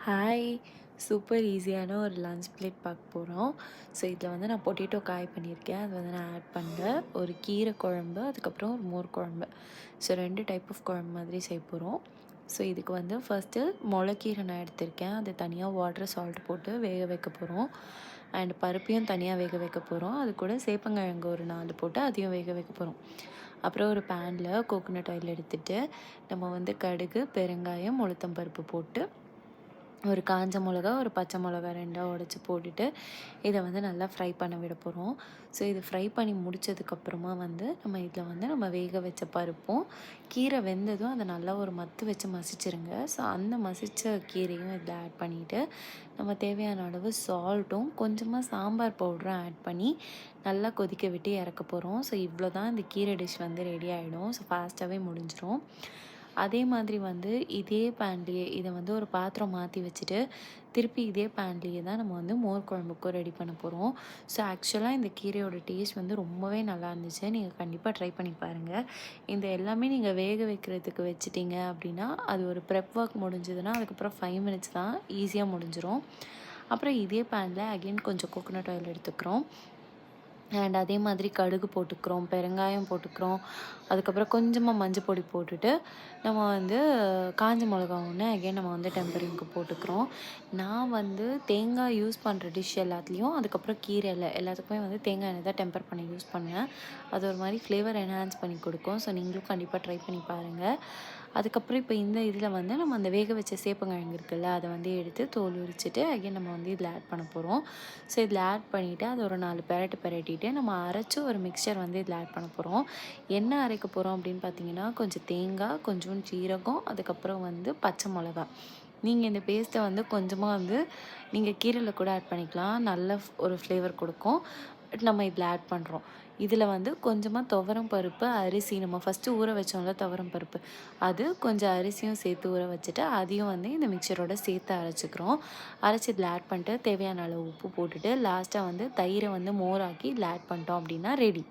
Hi! Super ஈஸியான ஒரு lunch plate பார்க்க போகிறோம். ஸோ இதில் வந்து நான் பொட்டேட்டோ காய் பண்ணியிருக்கேன். அது வந்து நான் ஆட் பண்ணுறேன். ஒரு கீரை குழம்பு, அதுக்கப்புறம் ஒரு மோர் குழம்பு. ஸோ 2 டைப் ஆஃப் குழம்பு மாதிரி செய்ய போகிறோம். ஸோ இதுக்கு வந்து ஃபர்ஸ்ட்டு முளைக்கீரை நான் எடுத்திருக்கேன். அது தனியாக வாட்டர் சால்ட் போட்டு வேக வைக்க போகிறோம். அண்ட் பருப்பையும் தனியாக வேக வைக்க போகிறோம். அது கூட சேப்பங்கிழங்கு ஒரு 4 போட்டு அதையும் வேக வைக்க போகிறோம். அப்புறம் ஒரு பேனில் கோகோனட் ஆயில் எடுத்துட்டு, நம்ம வந்து கடுகு, பெருங்காயம், உளுத்தம் பருப்பு போட்டு ஒரு காஞ்ச மிளகா, ஒரு பச்சை மிளகா 2ஆ உடைச்சு போட்டுட்டு, இத வந்து நல்லா ஃப்ரை பண்ண விட போகிறோம். ஸோ இது ஃப்ரை பண்ணி முடிச்சதுக்கப்புறமா வந்து, நம்ம வேக வச்ச பருப்பும், கீரை வெந்ததும் அத நல்லா ஒரு மத்து வச்சு மசிச்சுருங்க. ஸோ அந்த மசிச்ச கீரையும் இதில ஆட் பண்ணிட்டு, நம்ம தேவையான அளவு சால்ட்டும், கொஞ்சமாக சாம்பார் பவுடரும் ஆட் பண்ணி, நல்லா கொதிக்க விட்டு இறக்க போகிறோம். ஸோ இவ்வளோ தான் இந்த கீரை டிஷ் வந்து ரெடி ஆகிடும். ஸோ ஃபாஸ்ட்டாகவே முடிஞ்சிரும். அதே மாதிரி வந்து இதே பேன்லேயே இதை வந்து ஒரு பாத்திரம் மாற்றி வச்சுட்டு திருப்பி இதே பேன்லேயே தான் நம்ம வந்து மோர் குழம்புக்கும் ரெடி பண்ண போகிறோம். ஸோ ஆக்சுவலாக இந்த கீரையோட டேஸ்ட் வந்து ரொம்பவே நல்லா இருந்துச்சு. நீங்கள் கண்டிப்பாக ட்ரை பண்ணி பாருங்கள். இந்த எல்லாமே நீங்கள் வேக வைக்கிறதுக்கு வச்சுட்டிங்க அப்படின்னா அது ஒரு ப்ரெப் ஒர்க் முடிஞ்சதுன்னா அதுக்கப்புறம் 5 மினிட்ஸ் தான் ஈஸியாக முடிஞ்சிடும். அப்புறம் இதே பேனில் அகெயின் கொஞ்சம் கோகோனட் ஆயில் எடுத்துக்கிறோம். அண்ட் அதே மாதிரி கடுகு போட்டுக்கிறோம், பெருங்காயம் போட்டுக்கிறோம். அதுக்கப்புறம் கொஞ்சமாக மஞ்சள் பொடி போட்டுட்டு, நம்ம வந்து காஞ்ச மிளகா ஒன்று அகைன் நம்ம வந்து டெம்பரிங்க்கு போட்டுக்கிறோம். நான் வந்து தேங்காய் யூஸ் பண்ணுற டிஷ் எல்லாத்துலேயும், அதுக்கப்புறம் கீரையில எல்லாத்துக்குமே வந்து தேங்காய் எண்ணெய் தான் டெம்பர் பண்ணி யூஸ் பண்ணுவேன். அது ஒரு மாதிரி ஃப்ளேவர் என்ஹான்ஸ் பண்ணி கொடுக்கும். ஸோ நீங்களும் கண்டிப்பாக ட்ரை பண்ணி பாருங்கள். அதுக்கப்புறம் இப்போ இந்த இதில் வந்து நம்ம அந்த வேக வச்ச சேப்பங்கிழங்கு இருக்குல்ல, அதை வந்து எடுத்து தோல் உரிச்சிட்டு அகைன் நம்ம வந்து இதில் ஆட் பண்ண போகிறோம். ஸோ இதில் ஆட் பண்ணிவிட்டு அது ஒரு 4 பெரட்டிட்டு நம்ம அரைச்சி ஒரு மிக்சர் வந்து இதில் ஆட் பண்ண போகிறோம். என்ன அரைக்க போகிறோம் அப்படின்னு பார்த்தீங்கன்னா, கொஞ்சம் தேங்காய், கொஞ்சோண்டு சீரகம், அதுக்கப்புறம் வந்து பச்சை மிளகா. நீங்கள் இந்த பேஸ்ட்டை வந்து கொஞ்சமாக வந்து நீங்கள் கீரையில் கூட ஆட் பண்ணிக்கலாம். நல்ல ஒரு ஃப்ளேவர் கொடுக்கும். நம்ம இதில் ஆட் பண்ணுறோம். இதில் வந்து கொஞ்சமாக துவரம் பருப்பு, அரிசி நம்ம ஃபஸ்ட்டு ஊற வச்சோம்ல துவரம் பருப்பு, அது கொஞ்சம் அரிசியும் சேர்த்து ஊற வச்சுட்டு அதையும் வந்து இந்த மிக்சரோட சேர்த்து அரைச்சிக்கிறோம். அரைச்சி இதில் ஆட் பண்ணிட்டு தேவையான அளவு உப்பு போட்டுட்டு லாஸ்ட்டாக வந்து தயிரை வந்து மோராக்கி இதில் ஆட் பண்ணிட்டோம் அப்படின்னா ரெடி.